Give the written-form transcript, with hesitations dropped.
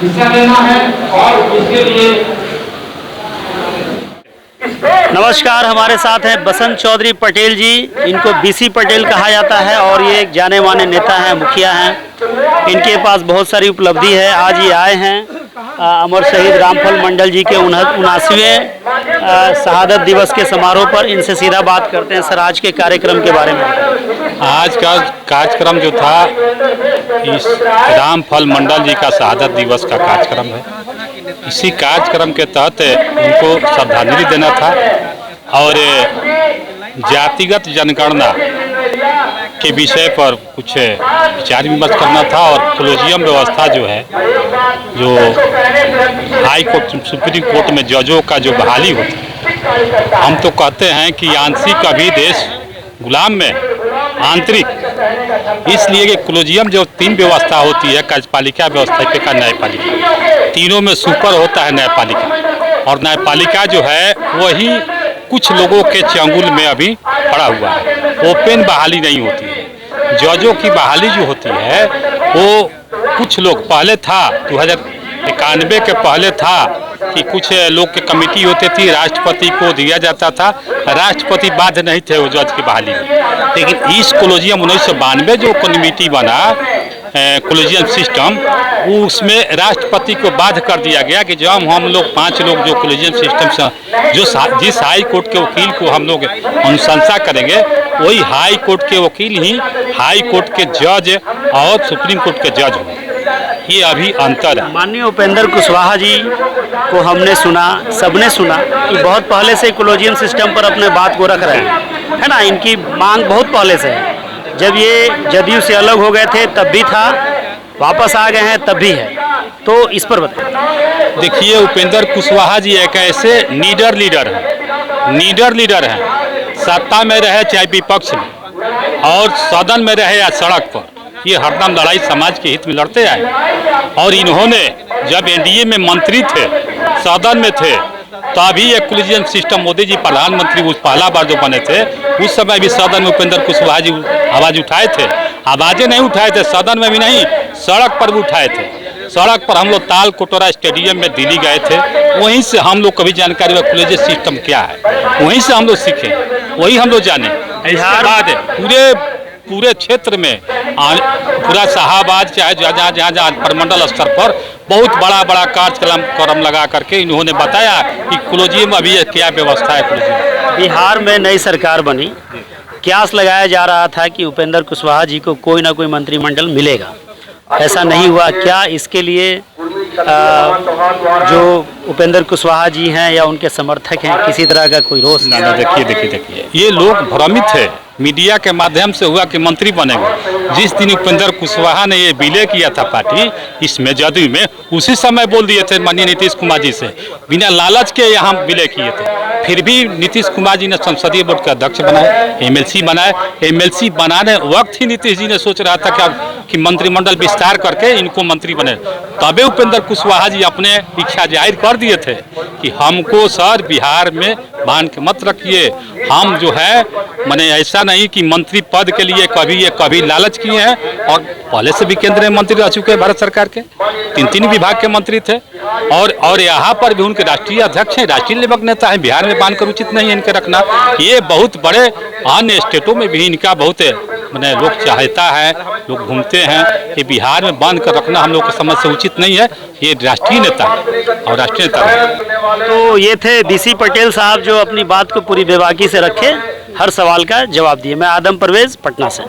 हिस्सा लेना है और इसके लिए नमस्कार, हमारे साथ हैं बसंत चौधरी पटेल जी। इनको बीसी पटेल कहा जाता है और ये एक जाने माने नेता हैं, मुखिया हैं। इनके पास बहुत सारी उपलब्धि है। आज ये आए हैं अमर शहीद रामफल मंडल जी के 79वें शहादत दिवस के समारोह पर। इनसे सीधा बात करते हैं। सर, आज के कार्यक्रम के बारे में। आज का कार्यक्रम जो था, इस रामफल मंडल जी का शहादत दिवस का कार्यक्रम है। इसी कार्यक्रम के तहत उनको श्रद्धांजलि देना था और जातिगत जनगणना के विषय पर कुछ विचार विमर्श करना था। और कोलेजियम व्यवस्था जो है, जो हाई कोर्ट सुप्रीम कोर्ट में जजों का जो बहाली होती है, हम तो कहते हैं कि आंशिक अभी देश गुलाम में आंतरिक, इसलिए कि कोलेजियम जो 3 व्यवस्था होती है, कार्यपालिका, व्यवस्थापिका, न्यायपालिका, तीनों में सुपर होता है न्यायपालिका। और न्यायपालिका जो है वही कुछ लोगों के चंगुल में अभी पड़ा हुआ है। ओपन बहाली नहीं होती है। जजों की बहाली जो होती है वो कुछ लोग, पहले था 2091 के पहले था कि कुछ लोग के कमेटी होती थी, राष्ट्रपति को दिया जाता था। राष्ट्रपति बाध्य नहीं थे वो जज की बहाली में। लेकिन इस कोलेजियम 1992 जो कमेटी बना, कोलेजियम सिस्टम, उसमें राष्ट्रपति को बाध्य कर दिया गया कि जब हम लोग 5 लोग जो कोलेजियम सिस्टम से जो जिस हाई कोर्ट के वकील को हम लोग अनुशंसा करेंगे, वही हाई कोर्ट के वकील ही हाई कोर्ट के जज और सुप्रीम कोर्ट के जज होंगे। ये अभी अंतर है। माननीय उपेंद्र कुशवाहा जी को हमने सुना, सबने सुना कि बहुत पहले से कोलेजियम सिस्टम पर अपने बात को रख रहे हैं, है ना। इनकी मांग बहुत पहले से है। जब ये जदयू से अलग हो गए थे तब भी था, वापस आ गए हैं तब भी है। तो इस पर बताइए। देखिए, उपेंद्र कुशवाहा जी एक ऐसे लीडर हैं, सत्ता में रहे चाहे विपक्ष में, और सदन में रहे या सड़क पर, ये हरदम लड़ाई समाज के हित में लड़ते आए। और इन्होंने जब एनडीए में मंत्री थे, सदन में थे, तभी एक कोलेजियम सिस्टम, मोदी जी प्रधानमंत्री उस पहला बार जो बने थे, उस समय भी सदन में उपेंद्र कुशवाहा जी आवाज़ उठाए थे। आवाज़ें नहीं उठाए थे, सदन में भी नहीं, सड़क पर भी उठाए थे। सड़क पर हम लोग ताल कोटोरा स्टेडियम में दिल्ली गए थे, वहीं से हम लोग को भी जानकारी हुआ कोलेजियम सिस्टम क्या है, वहीं से हम लोग सीखे, वही हम लोग जाने। इसके बाद पूरे क्षेत्र में, पूरा शाहबाद, चाहे जहाँ प्रमंडल स्तर पर बहुत बड़ा कार्यक्रम लगा करके इन्होंने बताया कि कोलेजियम अभी क्या व्यवस्था है। कोलेजियम बिहार में नई सरकार बनी, क्यास लगाया जा रहा था कि उपेंद्र कुशवाहा जी को कोई ना कोई मंत्रिमंडल मिलेगा। ऐसा नहीं हुआ। क्या इसके लिए जो उपेंद्र कुशवाहा जी हैं या उनके समर्थक हैं, किसी तरह का कोई रोष? देखिए, ये लोग भ्रमित है। मीडिया के माध्यम से हुआ कि मंत्री बनेंगे। जिस दिन उपेंद्र कुशवाहा ने ये विलय किया था पार्टी इसमें, जदयू में, उसी समय बोल दिए थे माननीय नीतीश कुमार जी से, बिना लालच के यहाँ विलय किए थे। फिर भी नीतीश कुमार जी ने संसदीय बोर्ड के अध्यक्ष बनाए, एमएलसी बनाए। एमएलसी बनाने वक्त ही नीतीश जी ने सोच रहा था कि मंत्रिमंडल विस्तार करके इनको मंत्री बने। तबे उपेंद्र कुशवाहा जी अपने इच्छा जाहिर कर दिए थे कि हमको सर बिहार में बांध के मत रखिए। हम जो है माने ऐसा नहीं कि मंत्री पद के लिए कभी लालच किए हैं, और पहले से भी केंद्रीय मंत्री रह चुके हैं भारत सरकार के, 3 विभाग के मंत्री थे। और यहाँ पर भी उनके राष्ट्रीय अध्यक्ष हैं, राष्ट्रीय लेवल नेता हैं। बिहार में बांध कर उचित नहीं है इनके रखना। ये बहुत बड़े अन्य स्टेटों में भी इनका बहुत मैंने लोग चाहता है, लोग घूमते हैं कि बिहार में बांध कर रखना हम लोग को समझ से उचित नहीं है। ये राष्ट्रीय नेता है और राष्ट्रीय नेता है। तो ये थे बीसी पटेल साहब, जो अपनी बात को पूरी बेबाकी से रखे, हर सवाल का जवाब दिए। मैं आदम परवेज, पटना से।